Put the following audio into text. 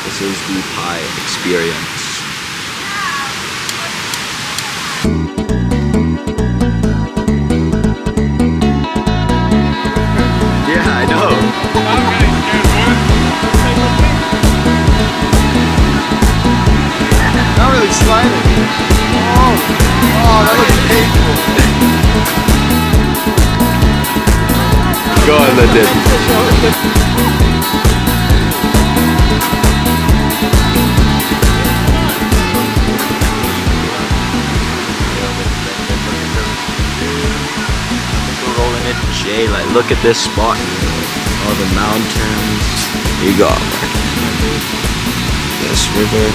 This is the pie experience. Yeah, I know. Not really sliding. Oh, that looks painful. Go on, Lyndon. We're rolling it. Jay, like, look at this spot. All the mountains. You got this river.